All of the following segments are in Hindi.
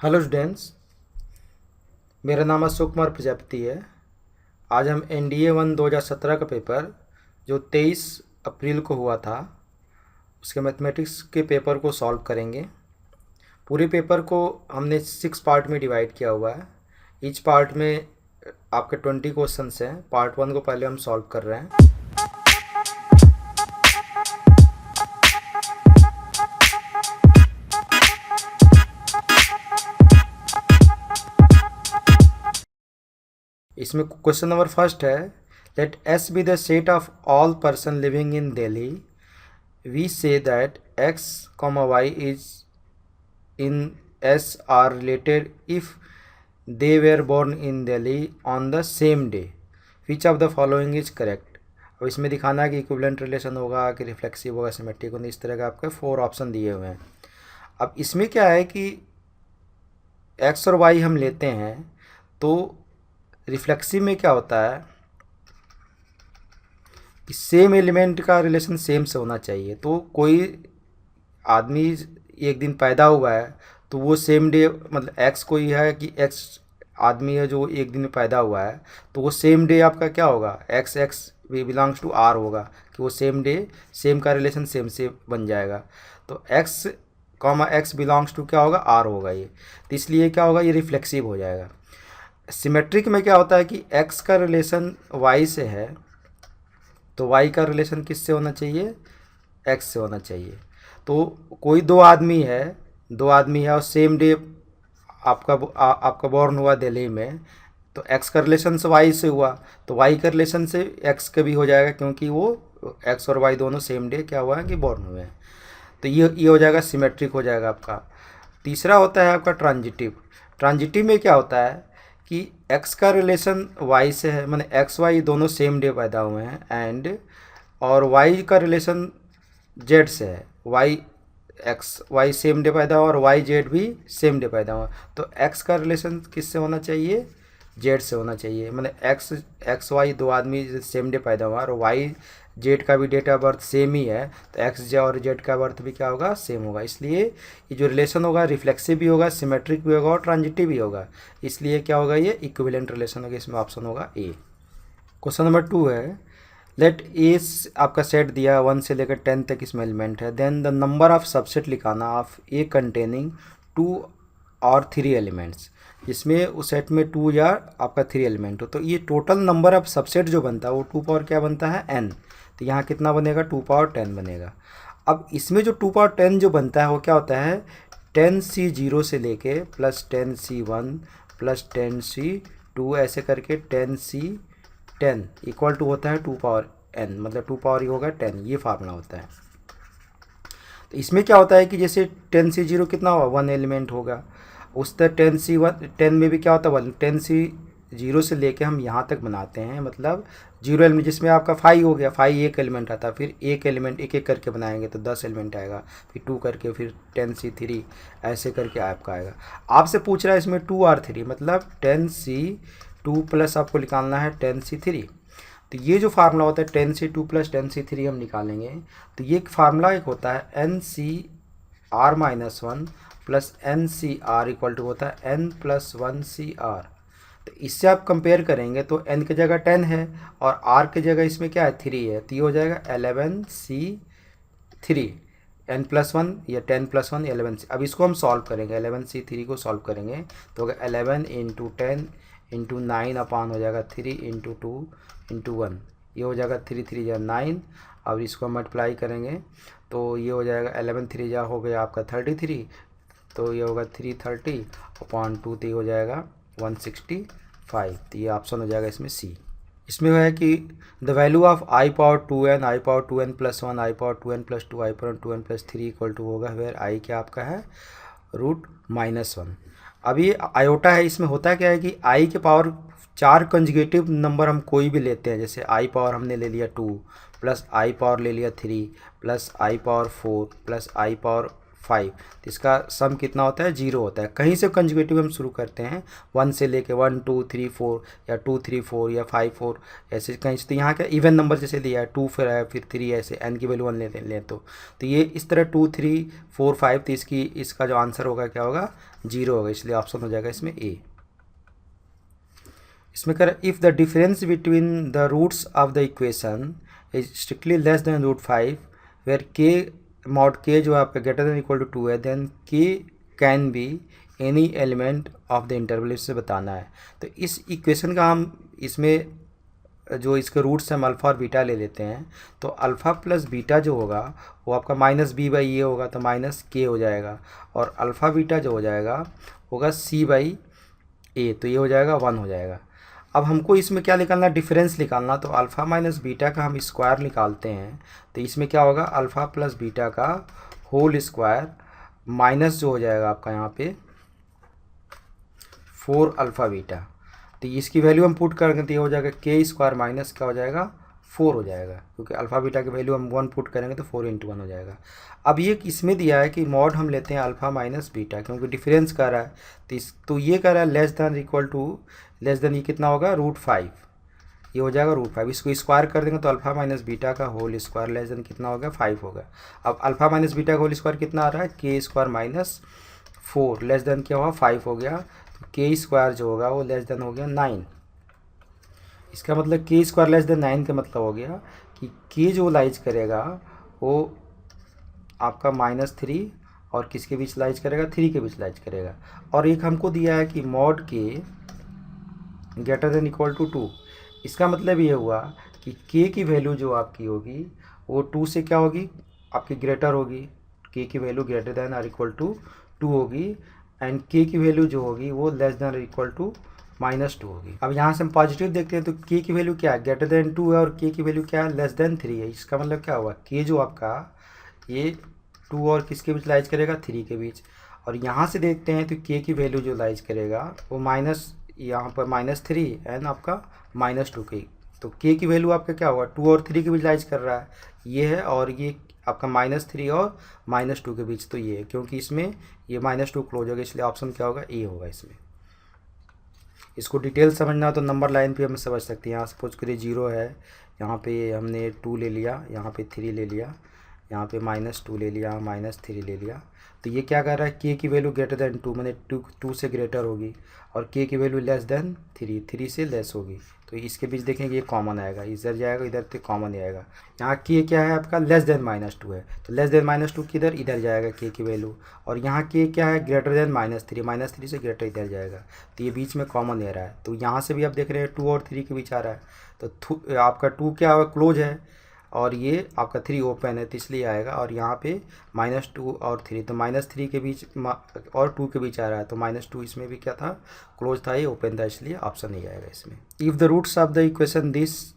हेलो स्टूडेंट्स, मेरा नाम अशोक कुमार प्रजापति है। आज हम NDA 1 2017 का पेपर जो 23 अप्रैल को हुआ था उसके मैथमेटिक्स के पेपर को सॉल्व करेंगे। पूरे पेपर को हमने 6 पार्ट में डिवाइड किया हुआ है। ईच पार्ट में आपके 20 क्वेश्चंस हैं। पार्ट 1 को पहले हम सॉल्व कर रहे हैं। इसमें क्वेश्चन नंबर फर्स्ट है, let S be the set of all person living in Delhi. We say that X, Y is in S are related if they were born in Delhi on the same day. Which of the following is correct? अब इसमें दिखाना है कि इक्विवेलेंट रिलेशन होगा कि रिफ्लेक्सिव होगा, सिमेट्रिक होगा। इस तरह का आपके 4 ऑप्शन दिए हुए हैं। अब इसमें क्या है कि X और Y हम लेते हैं तो रिफ्लेक्सिव में क्या होता है कि सेम एलिमेंट का रिलेशन सेम से होना चाहिए। तो कोई आदमी एक दिन पैदा हुआ है तो वो सेम डे, मतलब एक्स कोई है कि एक्स आदमी है जो एक दिन में पैदा हुआ है, तो वो सेम डे आपका क्या होगा, X X belongs to R होगा कि वो सेम डे सेम का रिलेशन सेम से बन जाएगा। तो X comma X belongs to क्या होगा, आर होगा ये। तो इसलिए क्या होगा, ये रिफ्लेक्सिव हो जाएगा। सिमेट्रिक में क्या होता है कि एक्स का रिलेशन वाई से है तो वाई का रिलेशन किससे होना चाहिए, एक्स से होना चाहिए। तो कोई दो आदमी है और सेम डे आपका बॉर्न हुआ दिल्ली में, तो एक्स का रिलेशन से वाई से हुआ तो वाई का रिलेशन से एक्स का भी हो जाएगा, क्योंकि वो एक्स और वाई दोनों सेम डे क्या हुआ है कि बॉर्न हुए हैं। तो ये हो जाएगा, सिमेट्रिक हो जाएगा आपका। तीसरा होता है आपका ट्रांजिटिव। ट्रांजिटिव में क्या होता है कि एक्स का रिलेशन वाई से है, माने एक्स वाई दोनों सेम डे पैदा हुए हैं, एंड और वाई का रिलेशन जेड से है। वाई सेम डे पैदा हुआ और वाई जेड भी सेम डे पैदा हुआ, तो एक्स का रिलेशन किससे होना चाहिए, जेड से होना चाहिए। मतलब एक्स वाई दो आदमी सेम डे पैदा हुआ और वाई जेड का भी डेट ऑफ बर्थ सेम ही है, तो एक्स और जेड का बर्थ भी क्या होगा, सेम होगा। इसलिए ये जो रिलेशन होगा रिफ्लेक्सिव भी होगा, सिमेट्रिक भी होगा और ट्रांजिटिव भी होगा। इसलिए क्या होगा, ये इक्विवेलेंट रिलेशन होगा। इसमें ऑप्शन होगा ए। क्वेश्चन नंबर 2 है, लेट ए आपका सेट दिया 1 से लेकर 10 तक इसमें एलिमेंट है, then the number of subset लिखाना ऑफ ए कंटेनिंग 2 और 3 एलिमेंट्स, जिसमें उस सेट में 2 या आपका 3 एलिमेंट हो। तो ये टोटल नंबर ऑफ सबसेट जो बनता है वो 2 पावर क्या बनता है, n। तो यहाँ कितना बनेगा, 2 पावर 10 बनेगा। अब इसमें जो 2 पावर 10 जो बनता है वो क्या होता है, 10C0 से लेके प्लस 10C1 प्लस 10C2 ऐसे करके 10C10 इक्वल टू होता है 2 पावर n, मतलब 2 पावर ही होगा 10। ये फार्मूला होता है। तो इसमें क्या होता है कि जैसे 10C0 कितना होगा, 1 एलिमेंट होगा। उस तरह 10 में भी क्या होता है, 10C0 से लेके हम यहाँ तक बनाते हैं, मतलब 0 एलिमेंट, जिसमें आपका 5 हो गया, 5 एक एलिमेंट आता है। फिर एक एलिमेंट एक एक करके बनाएंगे तो 10 एलिमेंट आएगा, फिर 2 करके, फिर 10C3 ऐसे करके आपका आएगा। आपसे पूछ रहा है इसमें 2 और 3, मतलब 10C2 प्लस आपको निकालना है 10C3। तो ये जो फार्मूला होता है 10C2 प्लस 10C3 हम निकालेंगे, तो ये एक फार्मूला एक होता है NCR-1 plus NCR equal to होता है n प्लस 1CR। तो इससे आप कंपेयर करेंगे तो n की जगह 10 है और r की जगह इसमें क्या है, 3 है, तो ये हो जाएगा 11C3। n प्लस 1 या 10 प्लस 1 11C। अब इसको हम सॉल्व करेंगे, 11C3 को सॉल्व करेंगे तो होगा 11 इंटू 10 इंटू 9 अपान हो जाएगा 3 इंटू 2 इंटू 1। ये हो जाएगा 3 3 जा 9। अब इसको मल्टीप्लाई करेंगे तो ये हो जाएगा 11 3 जा हो गया आपका 33, तो ये होगा 330 अपॉन 2, तो ये हो जाएगा 165। तो ये ऑप्शन हो जाएगा इसमें सी। इसमें है कि the value of I power 2n, I power 2n plus 1, I power 2n plus 2, I power 2n plus 3 equal to होगा वेयर आई क्या आपका है √-1। अब ये आयोटा है, इसमें होता क्या है कि आई के पावर 4 कंजुगेटिव नंबर हम कोई भी लेते हैं, जैसे आई पावर हमने ले लिया 2 प्लस आई पावर ले लिया 3 प्लस आई पावर 4 प्लस आई पावर 5, तो इसका सम कितना होता है, 0 होता है। कहीं से कंजुगेटिव हम शुरू करते हैं 1 से लेके 1 2 3 4 या 2 3 4 या 5 4 ऐसे कहीं से। तो यहाँ का इवन नंबर जैसे दिया है 2 फिर है फिर 3 ऐसे n की वैल्यू 1 लेते हैं तो ये इस तरह 2 3 4 5, तो इसका जो आंसर होगा क्या होगा जीरो होगा, इसलिए ऑप्शन हो जाएगा इसमें ए। इसमें कर if the difference between the roots of the equation is strictly less than √5 where K mod K जो आपका ग्रेटर देन इक्वल टू 2 है, देन के can be any element of the interval, इससे बताना है। तो इस इक्वेशन का हम इसमें जो इसके रूट्स हैं हम अल्फ़ा और बीटा ले लेते हैं। तो अल्फ़ा प्लस बीटा जो होगा वो आपका -b/a होगा, तो -k हो जाएगा, और अल्फ़ा बीटा जो हो जाएगा होगा c/a, तो ये हो जाएगा 1 हो जाएगा। अब हमको इसमें क्या निकालना, डिफरेंस निकालना। तो अल्फ़ा माइनस बीटा का हम स्क्वायर निकालते हैं, तो इसमें क्या होगा, अल्फ़ा प्लस बीटा का होल स्क्वायर माइनस जो हो जाएगा आपका यहाँ पे 4 अल्फ़ा बीटा। तो इसकी वैल्यू हम पुट करेंगे तो ये हो जाएगा के स्क्वायर माइनस क्या हो जाएगा 4 हो जाएगा, क्योंकि अल्फ़ा बीटा की वैल्यू हम 1 पुट करेंगे तो 4 × 1 हो जाएगा। अब ये इसमें दिया है कि मॉड हम लेते हैं अल्फ़ा माइनस बीटा, क्योंकि डिफरेंस कर रहा है। तो ये कर रहा है less than equal to, less than ये कितना होगा √5, ये हो जाएगा √5। इसको स्क्वायर कर देंगे तो अल्फ़ा माइनस बीटा का होल स्क्वायर लेस देन कितना होगा 5 होगा। अब अल्फ़ा माइनस बीटा का होल स्क्वायर कितना आ रहा है, के स्क्वायर माइनस 4 लेस देन क्या होगा 5 हो गया, तो के स्क्वायर जो होगा वो लेस देन हो गया 9। इसका मतलब के स्क्वायर लेस देन 9 का मतलब हो गया कि के जो लाइज करेगा वो आपका -3 और किसके बीच लाइज करेगा, 3 के बीच लाइज करेगा। और एक हमको दिया है कि मॉड के ग्रेटर देन इक्वल टू 2। इसका मतलब ये हुआ कि के की वैल्यू जो आपकी होगी वो 2 से क्या होगी, आपकी ग्रेटर होगी। के की वैल्यू ग्रेटर देन और इक्वल टू 2 होगी, एंड के की वैल्यू जो होगी वो लेस देन और इक्वल टू -2 होगी। अब यहाँ से हम पॉजिटिव देखते हैं तो के की वैल्यू क्या है, ग्रेटर देन 2 है, और के की वैल्यू क्या है, लेस देन 3 है। इसका मतलब क्या हुआ, के जो आपका ये 2 और किसके बीच लाइज करेगा, 3 के बीच। और यहाँ से देखते हैं तो के की वैल्यू जो लाइज करेगा वो यहाँ पर -3 एंड आपका -2 के। तो के की वैल्यू आपका क्या हुआ, 2 और 3 के बीच लाइज कर रहा है, ये है, और ये आपका -3 और -2 के बीच, तो ये है, क्योंकि इसमें ये -2 क्लोज होगा, इसलिए ऑप्शन क्या होगा, ए होगा इसमें। इसको डिटेल समझना हो तो नंबर लाइन पे हम समझ सकते हैं। यहाँ सपोज करिए 0 है, यहाँ पे हमने 2 ले लिया, यहाँ पे 3 ले लिया, यहाँ पे -2 ले लिया, -3 ले लिया। तो ये क्या कर रहा है, के की वैल्यू ग्रेटर देन 2 मैंने 2 से ग्रेटर होगी, और के की वैल्यू लेस देन 3 से लेस होगी। तो इसके बीच देखेंगे ये कॉमन आएगा, इधर जाएगा, इधर तो कॉमन ही आएगा। यहाँ के क्या है आपका, लेस देन -2 है, तो लेस देन -2 किधर, इधर जाएगा के की वैल्यू। और यहाँ के क्या है, ग्रेटर देन -3 से ग्रेटर इधर जाएगा, तो ये बीच में कॉमन ले रहा है। तो यहाँ से भी आप देख रहे हैं 2 और 3 के बीच आ रहा है, तो आपका 2 क्या होगा, क्लोज है, और ये आपका 3 ओपन है, तो इसलिए आएगा। और यहाँ पे -2 और 3, तो -3 के बीच और 2 के बीच आ रहा है, तो -2 इसमें भी क्या था, क्लोज था, ये ओपन था, इसलिए ऑप्शन नहीं आएगा इसमें। If the roots of the equation this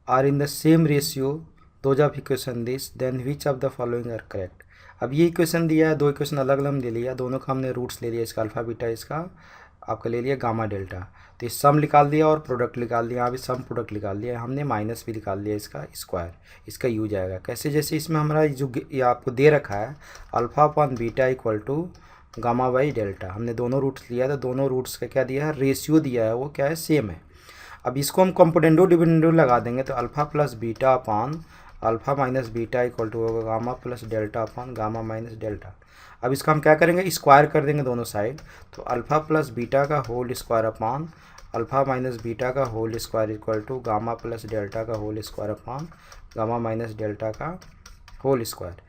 are in the same ratio those of equation this then which of the following are correct. अब ये इक्वेशन दिया है, 2 इक्वेशन अलग अलग ले लिया, दोनों का हमने रूट्स ले लिया, इसका अल्फा बीटा, इसका आपका ले लिया गामा डेल्टा। तो इस सम निकाल दिया और प्रोडक्ट निकाल दिया, यहाँ भी सम प्रोडक्ट निकाल दिया, हमने माइनस भी निकाल दिया इसका स्क्वायर, इसका यूज आएगा कैसे, जैसे इसमें हमारा जो ये आपको दे रखा है alpha upon beta equal to gamma by delta, हमने दोनों रूट्स लिया था, दोनों रूट्स का क्या दिया है, रेशियो दिया है, वो क्या है, सेम है। अब इसको हम कंपोनेंडो डिविडेंडो लगा देंगे, तो alpha plus beta upon alpha minus beta equal to होगा gamma plus delta upon gamma minus delta. अब इसका हम क्या करेंगे, स्क्वायर कर देंगे दोनों साइड, तो अल्फ़ा प्लस बीटा का whole square upon alpha minus beta का whole square equal to gamma plus delta का whole square upon gamma minus delta का होल स्क्वायर।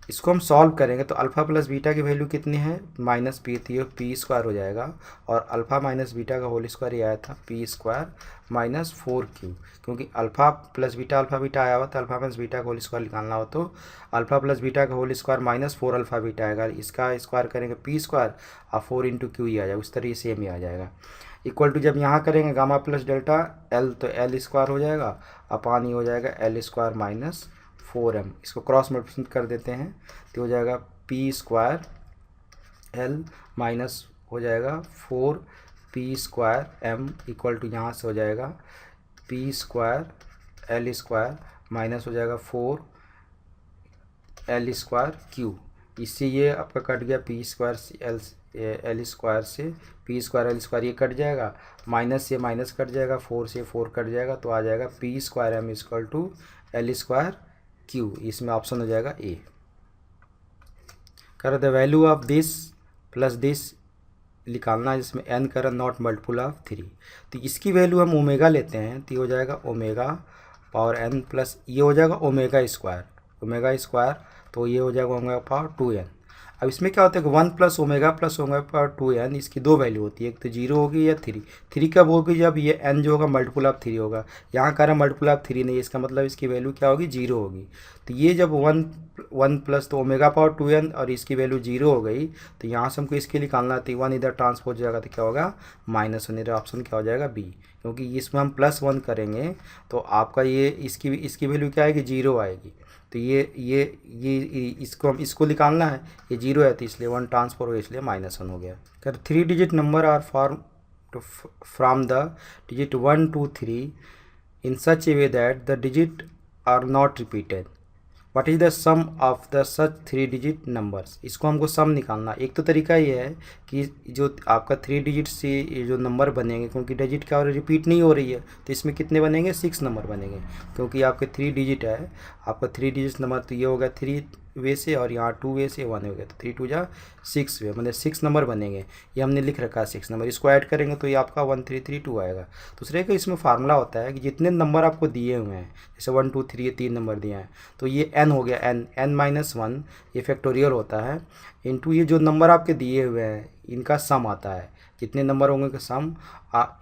इसको हम सॉल्व करेंगे तो अल्फ़ा प्लस बीटा की वैल्यू कितनी है, -p, तो ये पी स्क्वायर हो जाएगा, और अल्फ़ा माइनस बीटा का होल स्क्वायर ये आया था पी स्क्वायर -4q, क्योंकि alpha plus beta alpha beta आया हुआ, तो अल्फ़ा माइनस बीटा का होल स्क्वायर निकालना हो तो अल्फ़ा प्लस बीटा का होल स्क्वायर -4 अल्फ़ा बीटा आएगा, इसका स्क्वायर करेंगे पी स्क्वायर और 4 × q ही आ जाएगा, उस तरह से सेम ही आ जाएगा। इक्वल टू जब यहाँ करेंगे गामा प्लस डेल्टा एल, तो एल स्क्वायर हो जाएगा, अपान ही हो जाएगा एल स्क्वायर -4m, इसको क्रॉस मल्टीप्लिकेशन कर देते हैं तो हो जाएगा पी स्क्वायर एल माइनस हो जाएगा 4p square m equal to यहाँ से हो जाएगा P square L square minus हो जाएगा 4l स्क्वायर q। इससे ये आपका कट गया पी स्क्वायर एल स्क्वायर से पी स्क्वायर एल स्क्वायर, ये कट जाएगा, माइनस से माइनस कट जाएगा, 4 से 4 कट जाएगा, तो आ जाएगा P square M equal to L square Q, इसमें ऑप्शन हो जाएगा ए। कर the value of this plus this निकालना है जिसमें n का नॉट मल्टीपल ऑफ 3। तो इसकी वैल्यू हम ओमेगा लेते हैं तो ये हो जाएगा ओमेगा पावर n प्लस ये हो जाएगा ओमेगा स्क्वायर, तो ये हो जाएगा ओमेगा पावर 2n। अब इसमें क्या होता है कि 1 प्लस ओमेगा पावर 2n, इसकी दो वैल्यू होती है, एक तो 0 होगी या 3 कब होगी, जब ये n जो होगा मल्टीपल ऑफ 3 होगा। यहाँ कह रहा है मल्टीपल ऑफ 3 नहीं, इसका मतलब इसकी वैल्यू क्या होगी, 0 होगी। तो ये जब 1 प्लस तो ओमेगा पावर 2n और इसकी वैल्यू 0 हो गई, तो यहाँ से हमको इसके निकालना है, तो 1 इधर ट्रांसपोज हो जाएगा तो क्या होगा -1, इधर ऑप्शन क्या हो जाएगा बी। क्योंकि इसमें हम +1 करेंगे तो आपका ये इसकी वैल्यू क्या आएगी, 0 आएगी। तो ये इसको निकालना है, ये 0 है तो इसलिए 1 ट्रांसफर हो गया, इसलिए -1 हो गया। कर 3 digit number are form from the digit 1 2 3 in such a way that the digit are not repeated. What is the sum of the such 3 digit numbers? इसको हमको सम निकालना। एक तो तरीका ये है कि जो आपका 3 डिजिट से ये जो नंबर बनेंगे, क्योंकि डिजिट क्या रिपीट नहीं हो रही है, तो इसमें कितने बनेंगे, 6 नंबर बनेंगे। क्योंकि आपके 3 डिजिट है, आपका 3 डिजिट नंबर, तो ये होगा 3 वे से और यहाँ 2 वे से 1 हो गया, तो 3 2 जा 6 वे, मतलब 6 नंबर बनेंगे। ये हमने लिख रखा है 6 नंबर, इसको ऐड करेंगे तो ये आपका 1332 आएगा। दूसरे का इसमें फार्मूला होता है कि जितने नंबर आपको दिए हुए हैं, जैसे 1 2 3 ये 3 नंबर दिए हैं, तो ये n हो गया, n-1 ये फैक्टोरियल होता है, इनटू ये जो नंबर आपके दिए हुए हैं इनका सम आता है, जितने नंबर होंगे का सम,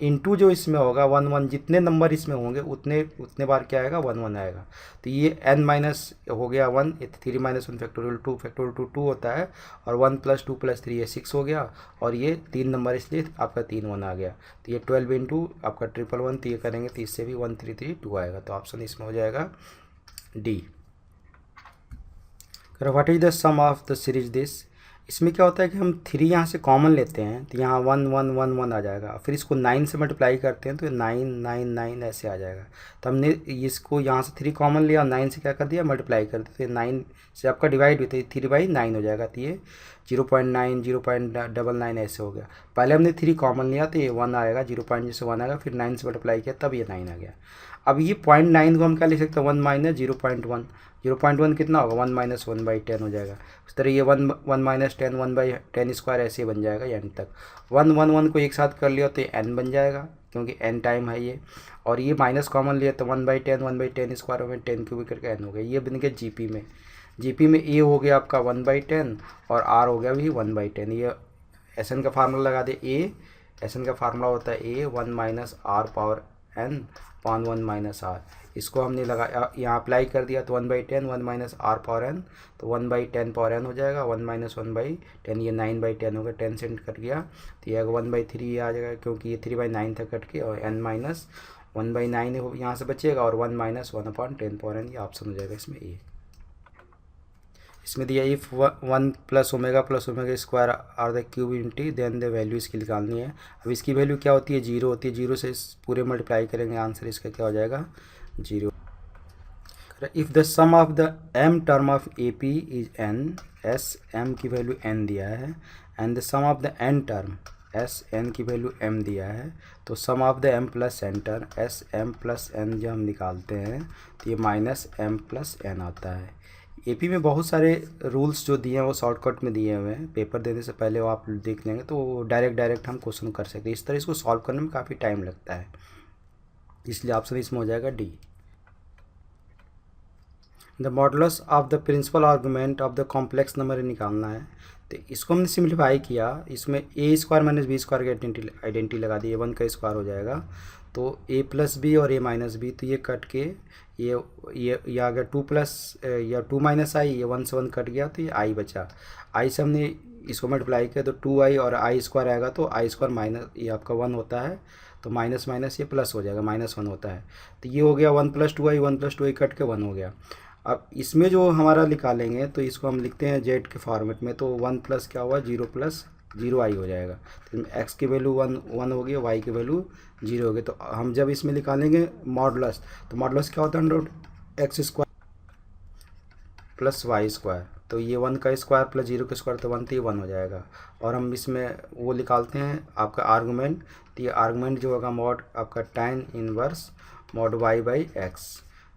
इनटू जो इसमें होगा 1 1, जितने नंबर इसमें होंगे उतने बार क्या आएगा, 1 1 आएगा। तो ये n माइनस हो गया 1, 3 - 1 फैक्टोरियल 2 2 होता है, और 1 + 2 + 3 ये 6 हो गया, और ये 3 नंबर इसलिए आपका 3 1 आ गया। तो ये 12 इंटू आपका 111, तो ये करेंगे तो इससे भी 1332 आएगा। तो ऑप्शन इसमें हो जाएगा D. What is the sum of the series this? इसमें क्या होता है कि हम 3 यहाँ से कॉमन लेते हैं, तो यहाँ 1 1 1 1 आ जाएगा, फिर इसको 9 से मल्टीप्लाई करते हैं तो 9 9 9 ऐसे आ जाएगा। तो हमने इसको यहाँ से 3 कॉमन लिया और 9 से क्या कर दिया, मल्टीप्लाई कर दिया, तो 9 से आपका डिवाइड हुई, तो 3/9 हो जाएगा। तो ये 0.9 0.99 ऐसे हो गया। पहले हमने 3 कॉमन लिया तो ये 1 आएगा, 0. जैसे 1 आएगा, फिर 9 से मल्टीप्लाई किया तब ये 9 आ गया। अब ये 0.9 को हम क्या लिख सकते हैं, 1 - 0.1, 0.1 कितना होगा, 1 - 1/10 हो जाएगा। इस तरह ये 1 1 - 10 1/10² ऐसे बन जाएगा एन तक। 1 1 1 को एक साथ कर लिया तो ये n बन जाएगा, क्योंकि n टाइम है ये, और ये माइनस कॉमन लिया तो 1/10 1/10² में 10 क्यूब करके n हो गया। ये बन गया जीपी में a हो गया आपका 1/10 और r हो गया भी 1/10। ये एस का फार्मूला लगा दे, एस का फार्मूला होता है a 1 - r पावर n पान 1 - r। इसको हमने लगा यहाँ अप्लाई कर दिया तो 1/10 1 - r पावर n, तो 1/10 पावर n हो जाएगा, 1 - 1/10 ये 9/10 होगा, 10 से कट गया तो ये 1/3 आ जाएगा, क्योंकि ये 3/9 तक कट के, और n - 1/9 यहाँ से बचेगा, और 1 - 1/10 पावर n, ये ऑप्शन हो जाएगा इसमें ए। इसमें दिया if 1 + omega square are the cube unity, then the value इसकी निकालनी है। अब इसकी वैल्यू क्या होती है, 0 होती है, 0 से पूरे मल्टीप्लाई करेंगे, आंसर इसका क्या हो जाएगा, 0। If the sum of the m term of A P is n, S m की वैल्यू n दिया है, and the sum of the n term S n की वैल्यू m दिया है, तो sum of the m + n term S m + n जब हम निकालते हैं तो ये -m + n आता है। एपी में बहुत सारे रूल्स जो दिए हैं वो शॉर्टकट में दिए हुए हैं, पेपर देने से पहले वो आप देख लेंगे तो डायरेक्ट हम क्वेश्चन कर सकते हैं। इस तरह इसको सॉल्व करने में काफ़ी टाइम लगता है, इसलिए ऑप्शन इसमें हो जाएगा D. The modulus of the principal argument of the complex number निकालना है, तो इसको हमने सिंप्लीफाई किया, इसमें a² - b² की आइडेंटिटी लगा दी, a1 का स्क्वायर हो जाएगा, तो a + b और a - b, तो ये कट के ये आ गया 2 - i, ये 1 से 1 कट गया तो ये i बचा, i से हमने इसको मल्टीप्लाई किया तो 2i और i² आएगा, तो i² माइनस ये आपका 1 होता है, तो माइनस माइनस ये प्लस हो जाएगा, -1 होता है, तो ये हो गया 1 + 2i, 1 + 2i कट के 1 हो गया। अब इसमें जो हमारा निकालेंगे तो इसको हम लिखते हैं जेड के फॉर्मेट में, तो 1 प्लस क्या हुआ, 0 + 0i हो जाएगा, तो एक्स की वैल्यू 1 होगी, वाई की वैल्यू 0 होगी। तो हम जब इसमें निकालेंगे मॉडुलस, तो मॉडुलस क्या होता है, x² + y², तो ये 1 का स्क्वायर + 0 का स्क्वायर, तो 1 तो 1 हो जाएगा। और हम इसमें वो निकालते हैं आपका आर्गूमेंट, तो ये आर्गूमेंट जो होगा मॉड आपका tan इनवर्स मॉड y/x,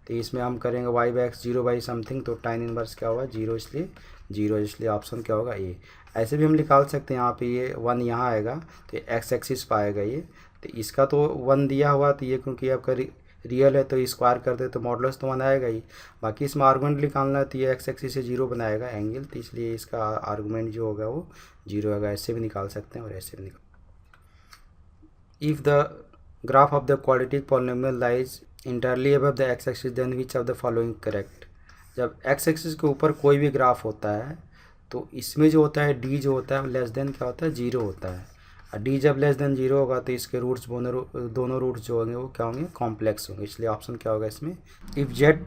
तो इसमें हम करेंगे y/x 0/समथिंग, तो tan इनवर्स क्या होगा 0, इसलिए 0, इसलिए ऑप्शन क्या होगा ए। ऐसे भी हम निकाल सकते हैं, यहाँ पे ये 1 यहाँ आएगा तो ये एक्स एक्सिस पर आएगा ये, तो इसका तो 1 दिया हुआ, तो ये क्योंकि आपका रियल है तो स्क्वायर कर दे तो मॉडुलस तो 1 आएगा ही। बाकी इसमें आर्गुमेंट निकालना है तो ये एक्स एक्सिस से 0 बनाएगा एंगल, तो इसलिए इसका आर्गुमेंट जो होगा वो 0 आएगा। ऐसे भी निकाल सकते हैं और ऐसे भी निकाल। If the graph of the quadratic polynomial lies entirely above the X axis then which of the following correct. जब एक्स एक्सिस के ऊपर कोई भी ग्राफ होता है तो इसमें जो होता है डी जो होता है लेस देन क्या होता है 0 होता है, और डी जब लेस देन 0 होगा तो इसके रूट्स दोनों रूट्स जो होंगे वो क्या होंगे, कॉम्प्लेक्स होंगे। इसलिए ऑप्शन क्या होगा इसमें, if Z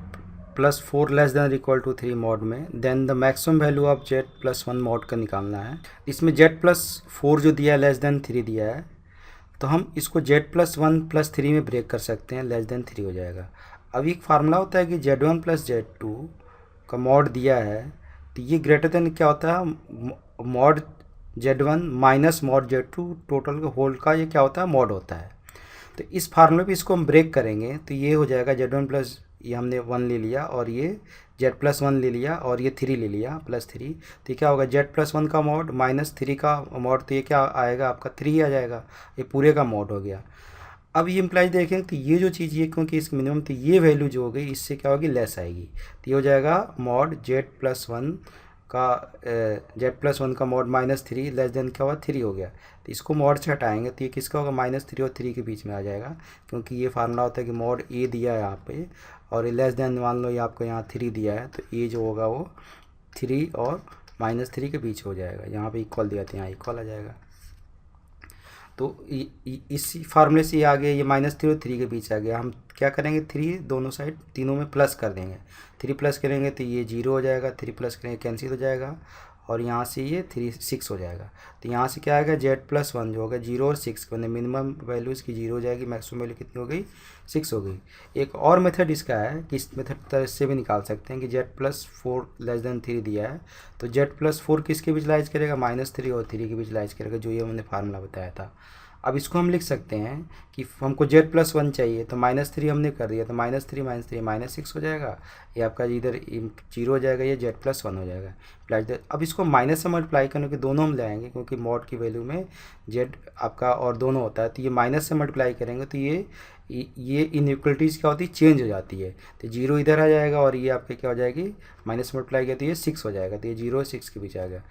plus 4 less than equal to 3 mod में then the maximum value of Z plus 1 mod का निकालना है। इसमें जेड प्लस 4 जो दिया है लेस देन 3 दिया है, तो हम इसको जेड प्लस 1 प्लस 3 में ब्रेक कर सकते हैं, लेस देन 3 हो जाएगा। अब एक फार्मूला होता है कि Z1 प्लस Z2 का मॉड दिया है तो ये ग्रेटर देन क्या होता है, mod Z1 minus mod Z2 total का होल का ये क्या होता है, मॉड होता है। तो इस फार्मूले पे इसको हम ब्रेक करेंगे तो ये हो जाएगा Z1 प्लस, ये हमने 1 ले लिया और ये Z प्लस 1 ले लिया और ये 3 ले लिया प्लस 3, तो ये क्या होगा Z प्लस 1 का मॉड माइनस 3 का मॉड, तो ये क्या आएगा आपका 3 आ जाएगा, ये पूरे का मॉड हो गया। अब ये इम्प्लाइज देखें तो ये जो चीज़ ये क्योंकि इसकी मिनिमम तो ये वैल्यू जो हो गई इससे क्या होगी, लेस आएगी, तो ये हो जाएगा मॉड Z प्लस 1 का Z प्लस 1 का मॉड माइनस 3 लेस देन क्या हुआ 3 हो गया, तो इसको मॉड से हटाएंगे तो ये किसका होगा, माइनस 3 और 3 के बीच में आ जाएगा, क्योंकि ये फार्मूला होता है कि मॉड ए दिया है यहाँ पे और लेस देन मान लो ये आपको यहाँ 3 दिया है तो ए जो होगा वो 3 और माइनस 3 के बीच हो जाएगा। यहाँ पे इक्वल दिया तो यहाँ इक्वल आ जाएगा। तो इसी फार्मूले से आगे ये माइनस 3 और 3 के बीच आ गया, हम क्या करेंगे 3 दोनों साइड तीनों में प्लस कर देंगे, 3 प्लस करेंगे तो ये 0 हो जाएगा, 3 प्लस करेंगे कैंसिल हो जाएगा और यहाँ से ये 3 6 हो जाएगा। तो यहाँ से क्या आएगा Z प्लस 1 जो होगा 0 और 6 मैंने मिनिमम वैल्यू इसकी 0 हो जाएगी, मैक्सिमम वैल्यू कितनी हो गई 6 हो गई। एक और मेथड इसका है कि इस मेथड से भी निकाल सकते हैं कि Z प्लस 4 लेस देन 3 दिया है तो Z प्लस 4 किसके बीच लाइज करेगा, माइनस 3 और 3 के बीच लाइज करेगा, जो ये हमने फार्मूला बताया था। अब इसको हम लिख सकते हैं कि हमको Z प्लस 1 चाहिए तो माइनस 3 हमने कर दिया तो माइनस 3 माइनस 6 हो जाएगा, ये आपका इधर 0 हो जाएगा, ये Z प्लस 1 हो जाएगा प्लस। अब इसको माइनस से मल्टीप्लाई करने के दोनों हम ले आएंगे क्योंकि मॉड की वैल्यू में Z आपका और दोनों होता है, तो ये माइनस से मल्टीप्लाई करेंगे तो ये इनइक्वलिटीज़ क्या होती है, चेंज हो जाती है, तो 0 इधर आ जाएगा और ये आपके क्या हो जाएगी माइनस मल्टीप्लाई किया तो ये 6 हो जाएगा, तो ये 0 और 6 के बीच आ गया।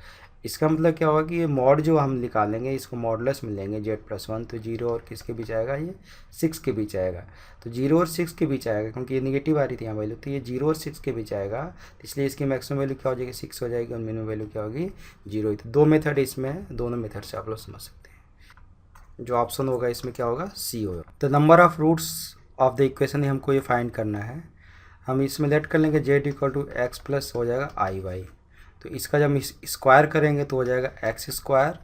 इसका मतलब क्या होगा कि ये मॉड जो हम निकालेंगे इसको मॉडुलस मिलेंगे Z प्लस 1, तो 0 और किसके बीच आएगा, ये 6 के बीच आएगा, तो 0 और 6 के बीच आएगा क्योंकि ये निगेटिव आ रही थी यहाँ वैल्यू, तो ये 0 और 6 के बीच आएगा, तो इसलिए इसकी मैक्सिमम वैल्यू क्या हो जाएगी 6 हो जाएगी और मिनिमम वैल्यू क्या होगी 0। तो दो मेथड इसमें है, दोनों मेथड से आप लोग समझ सकते हैं। जो ऑप्शन होगा इसमें क्या होगा, सी होगा। तो number of roots of the equation हमको ये फाइंड करना है, हम इसमें लेट कर लेंगे Z equal to X plus हो जाएगा IY, तो इसका जब हम स्क्वायर करेंगे तो हो जाएगा एक्स स्क्वायर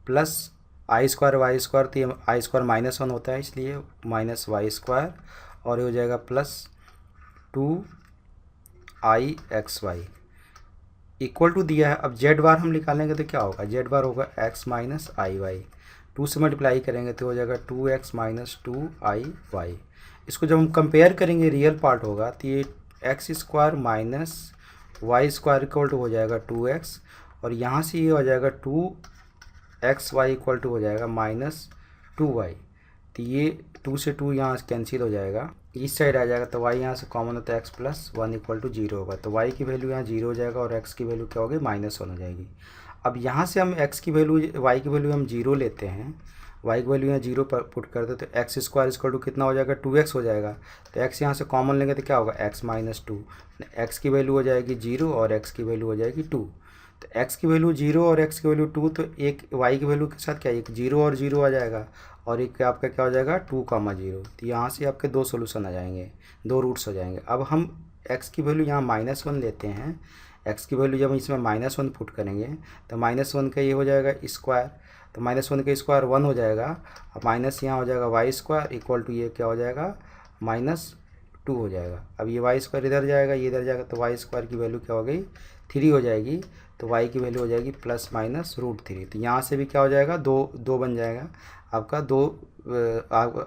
प्लस आई स्क्वायर वाई स्क्वायर, तो ये आई स्क्वायर माइनस 1 होता है इसलिए माइनस वाई स्क्वायर और ये हो जाएगा प्लस 2IXY इक्वल टू दिया है। अब Z बार हम निकालेंगे तो क्या होगा, Z बार होगा x माइनस IY, 2 से मल्टीप्लाई करेंगे तो हो जाएगा 2x माइनस 2IY। इसको जब हम कंपेयर करेंगे रियल पार्ट होगा तो ये X square minus Y square equal to हो जाएगा 2x और यहाँ से ये हो जाएगा 2XY इक्वल टू हो जाएगा माइनस 2y, तो ये 2 से 2 यहाँ से कैंसिल हो जाएगा, इस साइड आ जाएगा तो y यहाँ से कॉमन होता है x प्लस 1 इक्वल टू 0 होगा, तो y की वैल्यू यहाँ 0 हो जाएगा और x की वैल्यू क्या होगी माइनस 1 हो जाएगी। अब यहाँ से हम x की वैल्यू y की वैल्यू हम 0 लेते हैं, y की वैल्यू यहाँ 0 पर पुट कर दे तो एक्स स्क्वायर इक्वल टू कितना हो जाएगा 2x हो जाएगा, तो x यहाँ से कॉमन लेंगे तो क्या होगा x माइनस 2, x की वैल्यू हो जाएगी 0 और x की वैल्यू हो जाएगी 2, तो x की वैल्यू 0 और x की वैल्यू 2, तो एक y की वैल्यू के साथ क्या एक 0 और 0 आ जाएगा और एक आपका क्या हो जाएगा 2,0, तो यहाँ से आपके दो सोल्यूशन आ जाएंगे, दो रूट्स हो जाएंगे। अब हम x की वैल्यू यहाँ माइनस 1 लेते हैं, x की वैल्यू जब इसमें माइनस 1 पुट करेंगे तो माइनस 1 का ये हो जाएगा स्क्वायर, तो माइनस 1 का स्क्वायर 1 हो जाएगा और माइनस यहाँ हो जाएगा वाई स्क्वायर इक्वल टू ये क्या हो जाएगा माइनस 2 हो जाएगा। अब ये वाई स्क्वायर इधर जाएगा ये इधर जाएगा तो वाई स्क्वायर की वैल्यू क्या हो गई 3 हो जाएगी, तो वाई की वैल्यू हो जाएगी प्लस माइनस √3, तो यहाँ से भी क्या हो जाएगा दो बन जाएगा आपका,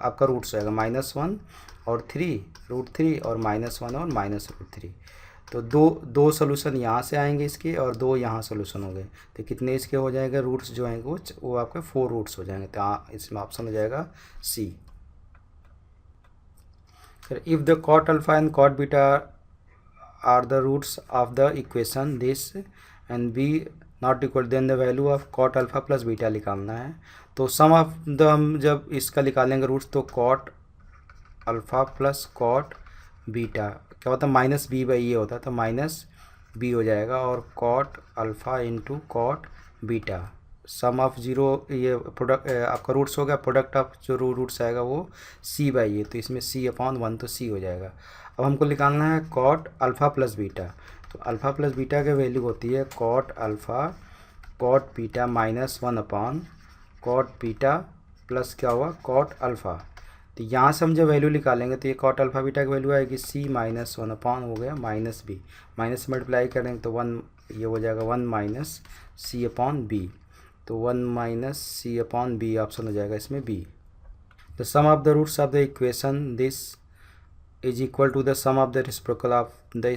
आपका रूट्स हो जाएगा -1 और 3 √3 और -1 और -√3, तो दो सोल्यूशन यहाँ से आएंगे इसके और दो यहाँ सोल्यूशन हो गए, तो कितने इसके हो जाएंगे रूट्स जो हैं वो आपके 4 रूट्स हो जाएंगे। तो इसमें ऑप्शन हो जाएगा सी। फिर if the cot alpha and cot beta are the roots of the equation this and B not equal, then the value of cot alpha plus beta निकालना है। तो सम ऑफ द, हम जब इसका निकालेंगे रूट्स, तो cot alpha plus cot beta क्या होता है, माइनस बी बाई ये होता है, तो माइनस बी हो जाएगा। और cot alpha into cot beta, sum of zero, ये प्रोडक्ट आपका रूट्स हो गया, प्रोडक्ट ऑफ जो रूट्स आएगा वो सी बाई ये, तो इसमें सी अपॉन 1, तो सी हो जाएगा। अब हमको निकालना है कॉट अल्फ़ा प्लस बीटा, तो अल्फ़ा प्लस बीटा की वैल्यू होती है cot alpha cot beta minus 1 upon cot beta plus क्या हुआ कॉट अल्फ़ा। तो यहाँ से हम जब वैल्यू निकालेंगे तो ये कॉट अल्फ़ा बीटा की वैल्यू आएगी सी माइनस 1 अपॉन हो गया माइनस बी, माइनस मल्टीप्लाई करेंगे तो 1, ये हो जाएगा 1 माइनस सी अपॉन बी, तो 1 minus C upon B option हो जाएगा इसमें B. The sum of the roots of the equation this is equal to the sum of the reciprocal of the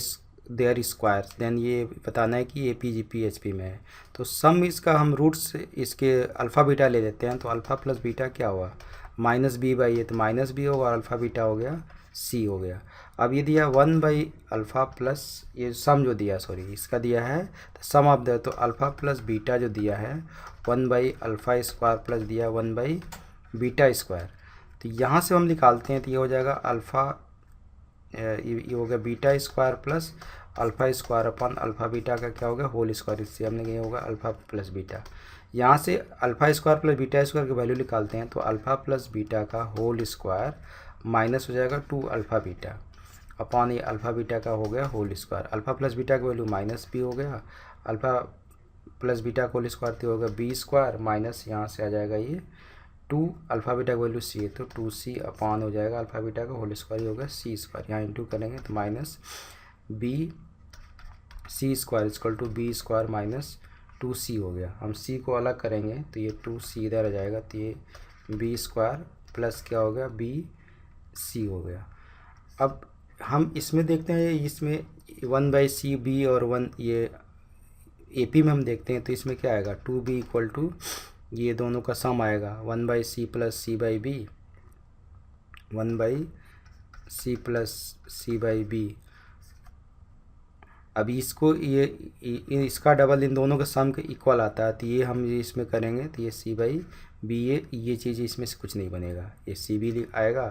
their squares, then ये बताना है कि A P G P H P में है। तो सम इसका हम रूट्स इसके अल्फ़ा बीटा ले लेते हैं, तो अल्फ़ा प्लस बीटा क्या हुआ माइनस बी बाई ये, तो माइनस बी होगा और अल्फ़ा बीटा हो गया सी हो गया। अब ये दिया 1 बाई अल्फ़ा प्लस ये सम जो दिया, सॉरी इसका दिया है तो सम ऑफ द, तो अल्फ़ा प्लस बीटा जो दिया है 1 बाई अल्फ़ा स्क्वायर प्लस दिया 1 बाई बीटा स्क्वायर। तो यहाँ से हम निकालते हैं तो ये हो जाएगा अल्फ़ा, ये हो गया beta square plus alpha square upon alpha beta का क्या होगा होल स्क्वायर, इससे हमने ये होगा अल्फ़ा प्लस बीटा। यहाँ से alpha square plus beta square की वैल्यू निकालते हैं, तो अल्फ़ा प्लस बीटा का होल स्क्वायर माइनस हो जाएगा 2 अल्फ़ा बीटा अपॉन ये अल्फ़ा बीटा का हो गया whole square. Alpha plus beta की वैल्यू माइनस बी हो गया, अल्फ़ा प्लस बीटा का होल स्क्वायर तो होगा बी स्क्वायर माइनस यहाँ से आ जाएगा ये 2 अल्फ़ा बीटा की वैल्यू सी है, तो 2c अपॉन हो जाएगा अल्फ़ा बीटा का होल स्क्वायर ही होगा सी स्क्वायर, यहाँ इंटू करेंगे तो minus B C square equal to B square minus 2c हो गया। हम c को अलग करेंगे तो ये 2c इधर आ जाएगा, तो ये बी स्क्वायर प्लस क्या हो गया बी सी हो गया। अब हम इसमें देखते हैं, इसमें 1 बाई सी बी और 1 ये ए पी में हम देखते हैं, तो इसमें क्या आएगा 2b इक्वल टू ये दोनों का सम आएगा 1 by C plus C by B, 1 by C plus C by B. अभी इसको ये इसका डबल इन दोनों का सम के इक्वल आता है, तो ये हम इसमें करेंगे तो ये सी बाई बी, ये चीज़ इसमें से कुछ नहीं बनेगा, ये सी बी आएगा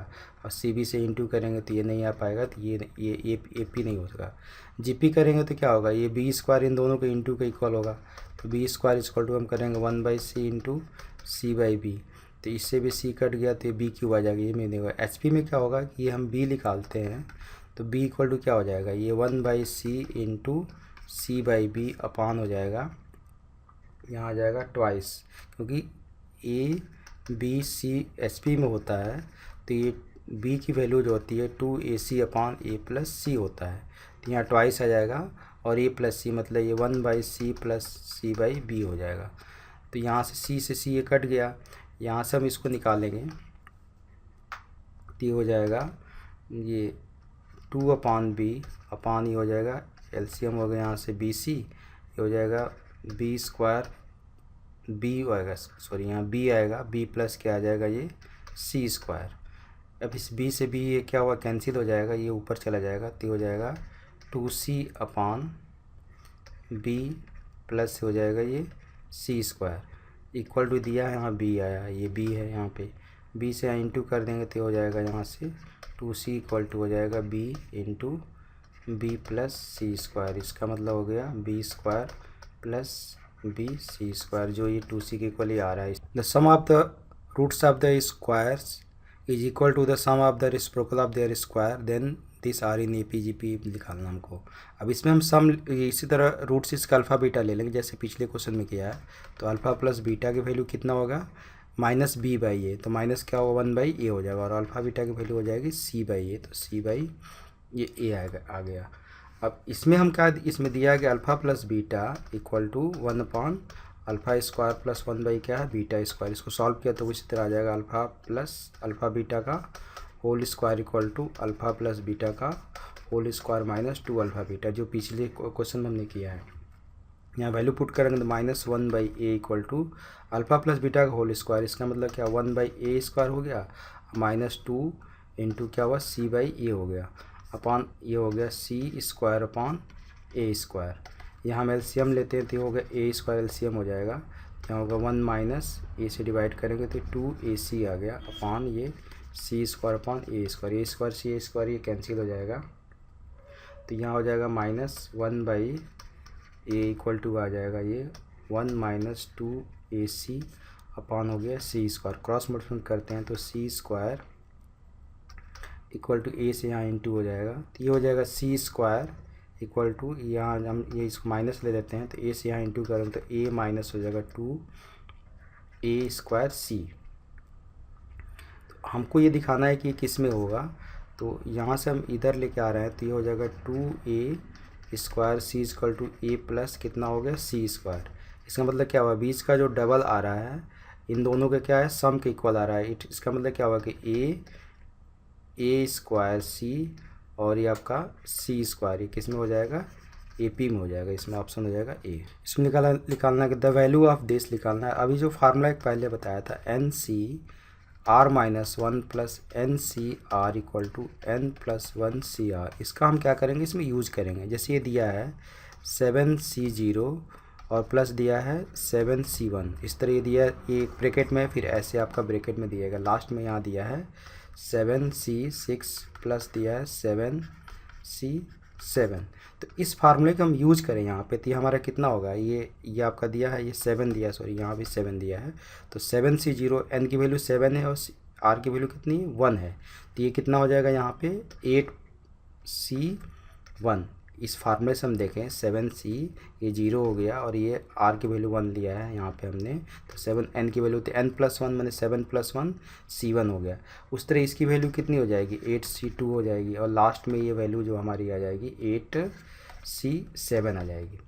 और सी बी से इंटू करेंगे तो ये नहीं आ पाएगा, तो ये ए पी नहीं हो सका। जी पी करेंगे तो क्या होगा ये बी स्क्वायर इन दोनों के इंटू के इक्वल होगा, तो बी स्क्वायर इक्वल टू हम करेंगे 1 by C into C by B, तो इससे भी सी कट गया तो ये बी क्यूब आ जाएगा, ये में देगा। एच पी में क्या होगा कि ये हम बी निकालते हैं, तो b इक्वल टू क्या हो जाएगा ये 1 by C into C by B upon हो जाएगा, यहाँ आ जाएगा ट्वाइस, क्योंकि A B C H P में होता है, तो ये b की वैल्यू जो होती है 2ac अपॉन ए प्लस सी होता है, तो यहाँ ट्वाइस आ जाएगा और ए प्लस सी मतलब ये 1 by C plus C by B हो जाएगा। तो यहाँ से सी ये कट गया, यहाँ से हम इसको निकालेंगे तो ये हो जाएगा ये 2 अपॉन बी अपॉन ये हो जाएगा एलसीएम हो गया यहाँ से बी सी, ये हो जाएगा बी स्क्वायर बी आएगा, सॉरी यहाँ बी आएगा, बी प्लस क्या आ जाएगा ये सी स्क्वायर। अब इस बी से बी ये क्या हुआ कैंसिल हो जाएगा, ये ऊपर चला जाएगा, तो हो जाएगा 2c अपॉन बी प्लस हो जाएगा ये सी स्क्वायर इक्वल टू दिया है, यहाँ बी आया, ये बी है यहाँ पे, बी से यहाँ इंटू कर देंगे तो हो जाएगा यहाँ से 2c इक्वल टू हो जाएगा b into B plus C square, इसका मतलब हो गया B square plus B C square, जो ये 2c के इक्वल ही आ रहा है। The sum of the roots of the squares is equal to the sum of the reciprocal of their square, then this are in A P G P निकालना हमको। अब इसमें हम सम इसी तरह रूट्स इसका अल्फ़ा बीटा ले लेंगे जैसे पिछले क्वेश्चन में किया है, तो अल्फ़ा प्लस बीटा की वैल्यू कितना होगा माइनस बी बाई ए, तो माइनस क्या होगा 1 बाई ए हो जाएगा, और अल्फ़ा बीटा की वैल्यू हो जाएगी सी बाई ए, तो सी बाई ये ए आएगा आ गया। अब इसमें हम क्या इसमें दिया है कि alpha plus beta equal to 1 upon alpha square plus 1 by क्या है बीटा स्क्वायर, इसको सॉल्व किया तो इसी तरह आ जाएगा अल्फ़ा प्लस अल्फ़ा बीटा का whole square equal to alpha plus beta का whole square minus 2 alpha beta, जो पिछले क्वेश्चन में हमने किया है। यहाँ वैल्यू पुट करेंगे तो -1/a equal to alpha plus beta का होल स्क्वायर, इसका मतलब क्या 1/a स्क्वायर हो गया, -2 इंटू क्या हुआ c/a हो गया, अपॉन ये हो गया c square upon a square. यहाँ हम एलसीएम लेते हैं तो ये हो गया a स्क्वायर एलसीएम हो जाएगा, क्या होगा 1 माइनस a से डिवाइड करेंगे तो 2ac आ गया, अपॉन ये c square upon a square, a square c square ये कैंसिल हो जाएगा, तो यहाँ हो जाएगा -1/a इक्वल टू आ जाएगा ये 1 माइनस 2ac अपॉन हो गया c स्क्वायर, क्रॉस मल्टीप्लाई करते हैं तो c square equal to a से यहाँ इंटू हो जाएगा, तो ये हो जाएगा c स्क्वायर इक्वल टू, यहाँ हम ये इसको माइनस ले लेते हैं तो a से यहाँ इंटू करें तो a माइनस हो जाएगा 2a स्क्वायर c। तो हमको ये दिखाना है कि किस में होगा, तो यहाँ से हम इधर लेके आ रहे हैं तो ये हो जाएगा 2a square c equal to a plus कितना हो गया c स्क्वायर। इसका मतलब क्या हुआ, बीच का जो डबल आ रहा है इन दोनों का क्या है सम के इक्वल आ रहा है, इसका मतलब क्या हुआ कि a स्क्वायर c और ये आपका c स्क्वायर ये किस में हो जाएगा AP में हो जाएगा, इसमें ऑप्शन हो जाएगा A। इसमें निकालना है द वैल्यू ऑफ दिस निकालना है। अभी जो फार्मूला एक पहले बताया था NCR-1 plus NCR equal to N+1CR, इसका हम क्या करेंगे इसमें यूज करेंगे। जैसे ये दिया है 7C0 और प्लस दिया है 7C1, इस तरह ये दिया है, ये एक ब्रैकेट में फिर ऐसे आपका ब्रैकेट में दिएगा, लास्ट में यहाँ दिया है 7C6 प्लस दिया है 7C7। तो इस फार्मूले का हम यूज करें यहाँ पे तो ये हमारा कितना होगा, ये आपका दिया है, ये 7 दिया है, सॉरी यहाँ भी 7 दिया है, तो 7C0 n की वैल्यू 7 है और r की वैल्यू कितनी 1 है, तो ये कितना हो जाएगा यहाँ पे 8C1। इस फार्मूले से हम देखें 7C ये 0 हो गया और ये r की वैल्यू 1 लिया है यहाँ पे हमने, तो 7 n की वैल्यू तो n+1 मैंने 7+1 C1 हो गया। उस तरह इसकी वैल्यू कितनी हो जाएगी 8C2 हो जाएगी और लास्ट में ये वैल्यू जो हमारी आ जाएगी 8C7 आ जाएगी।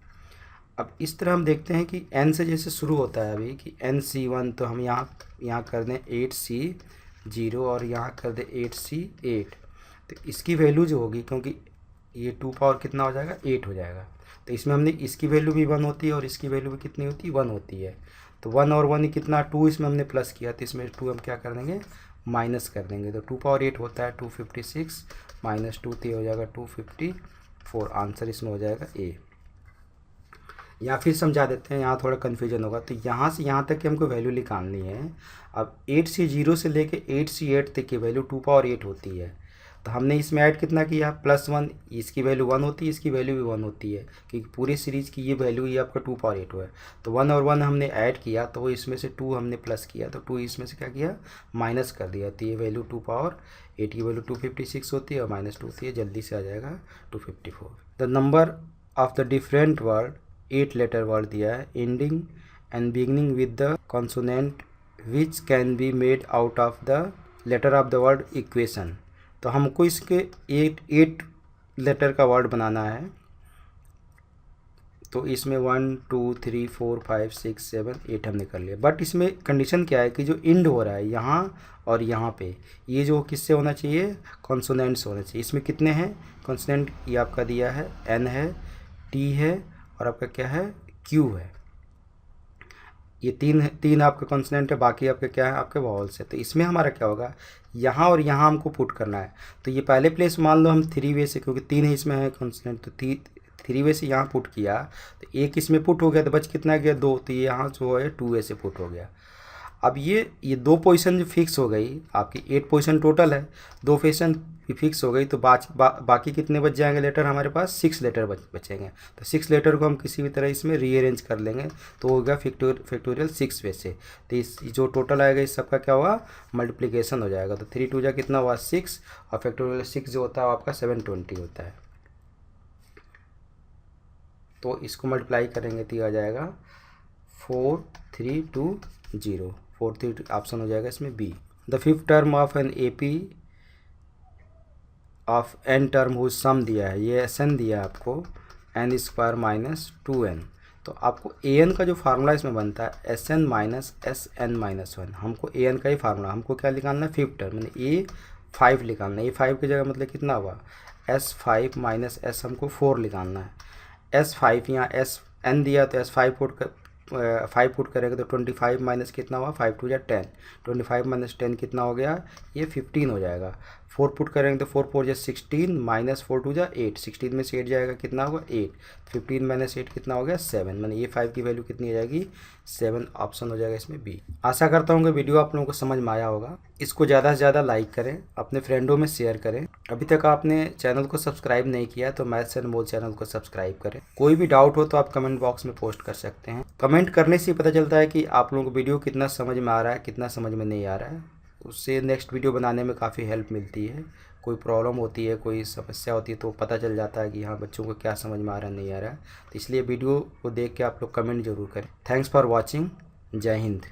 अब इस तरह हम देखते हैं कि n से जैसे शुरू होता है अभी कि NC1, तो हम यहाँ कर दें 8C0 और यहाँ कर दें 8C8, तो इसकी वैल्यू जो होगी, क्योंकि ये 2 पावर कितना हो जाएगा 8 हो जाएगा, तो इसमें हमने इसकी वैल्यू भी 1 होती है और इसकी वैल्यू भी कितनी होती है 1 होती है, तो 1 और 1 कितना 2 इसमें हमने प्लस किया, तो इसमें 2 हम क्या कर देंगे माइनस कर देंगे, तो 2 पावर 8 होता है 256 माइनस 2 तो हो जाएगा 254, आंसर इसमें हो जाएगा A। या फिर समझा देते हैं, यहाँ थोड़ा कन्फ्यूजन होगा, तो यहाँ से यहाँ तक की हमको वैल्यू निकालनी है। अब 8C0 से लेके 8C8 तक की वैल्यू 2 पावर 8 होती है, तो हमने इसमें ऐड कितना किया +1, इसकी वैल्यू 1 होती है, इसकी वैल्यू भी 1 होती है, क्योंकि पूरे सीरीज़ की ये वैल्यू ये आपका 2 पावर 8 हुआ है, तो 1 और 1 हमने ऐड किया तो वो इसमें से 2 हमने प्लस किया, तो 2 इसमें से क्या किया माइनस कर दिया, तो ये वैल्यू 2 पावर 8 की वैल्यू 256 होती है और -2 होती है, जल्दी से आ जाएगा 254। The number of the different word 8 letter word दिया है ending and beginning with the consonant which can be made out of the letter of the word equation. तो हमको इसके 8 लेटर का वर्ड बनाना है, तो इसमें 1 2 3 4 5 6 7 8 हमने कर लिया, बट इसमें कंडीशन क्या है कि जो इंड हो रहा है यहाँ और यहाँ पे ये जो किससे होना चाहिए कॉन्सोनेंट्स होना चाहिए। इसमें कितने हैं कॉन्सोनेंट, ये आपका दिया है N है, T है और आपका क्या है Q है, ये तीन आपके कॉन्सोनेंट है, बाकी आपके क्या है आपके वॉवल्स है। तो इसमें हमारा क्या होगा यहाँ और यहाँ हमको पुट करना है, तो ये पहले प्लेस मान लो हम 3 वे से, क्योंकि 3 इसमें है कॉन्सोनेंट, तो 3 वे से यहाँ पुट किया तो एक इसमें पुट हो गया, तो बच कितना गया 2, तो ये यहाँ जो है 2 वे से पुट हो गया। अब ये 2 पोजीशन जो फिक्स हो गई आपकी, 8 पोजीशन टोटल है, 2 पोजीशन फिक्स हो गई, तो बाकी कितने बच जाएंगे लेटर हमारे पास 6 लेटर बचेंगे, तो 6 लेटर को हम किसी भी तरह इसमें रीअरेंज कर लेंगे तो होगा फैक्टोरियल 6 वे से, तो इस जो टोटल आएगा इस सबका क्या हुआ मल्टीप्लिकेशन हो जाएगा, तो 3 2 जा कितना हुआ 6 और फैक्टोरियल 6 जो होता है आपका 720 होता है, तो इसको मल्टीप्लाई करेंगे तो आ जाएगा 4320, 43 ऑप्शन हो जाएगा इसमें B. The fifth term of an AP of n term whose sum दिया है, ये SN दिया है आपको n स्क्वायर माइनस 2n, तो आपको an का जो फार्मूला इसमें बनता है SN माइनस SN-1, हमको an का ही फार्मूला हमको क्या निकालना है फिफ्थ टर्म, मैंने A5 निकालना है, A5 की जगह मतलब कितना हुआ S5 माइनस एस हमको 4 निकालना है। S5 यहाँ एस एन दिया तो S5 5 पुट करेंगे तो 25 माइनस कितना हुआ, 5 2 या 10, 25 माइनस 10 कितना हो गया, ये 15 हो जाएगा। 4 पुट करेंगे तो 4 4 या 16 माइनस 4 2 या 8, 16 में से 8 जाएगा कितना होगा 8, 15 माइनस 8 कितना हो गया 7, मैंने ये 5 की वैल्यू कितनी हो जाएगी 7, ऑप्शन हो जाएगा इसमें बी। आशा करता हूँ कि वीडियो आप लोगों को समझ में आया होगा। इसको ज़्यादा से ज़्यादा लाइक करें, अपने फ्रेंडों में शेयर करें। अभी तक आपने चैनल को सब्सक्राइब नहीं किया तो मैथ्स एंड मोर चैनल को सब्सक्राइब करें। कोई भी डाउट हो तो आप कमेंट बॉक्स में पोस्ट कर सकते हैं। कमेंट करने से पता चलता है कि आप लोगों को वीडियो कितना समझ में आ रहा है, कितना समझ में नहीं आ रहा है। उससे नेक्स्ट वीडियो बनाने में काफ़ी हेल्प मिलती है। कोई प्रॉब्लम होती है, कोई समस्या होती है तो पता चल जाता है कि हाँ बच्चों को क्या समझ में आ रहा है, नहीं आ रहा है। तो इसलिए वीडियो को देख के आप लोग कमेंट जरूर करें। Thanks for watching. जय हिंद।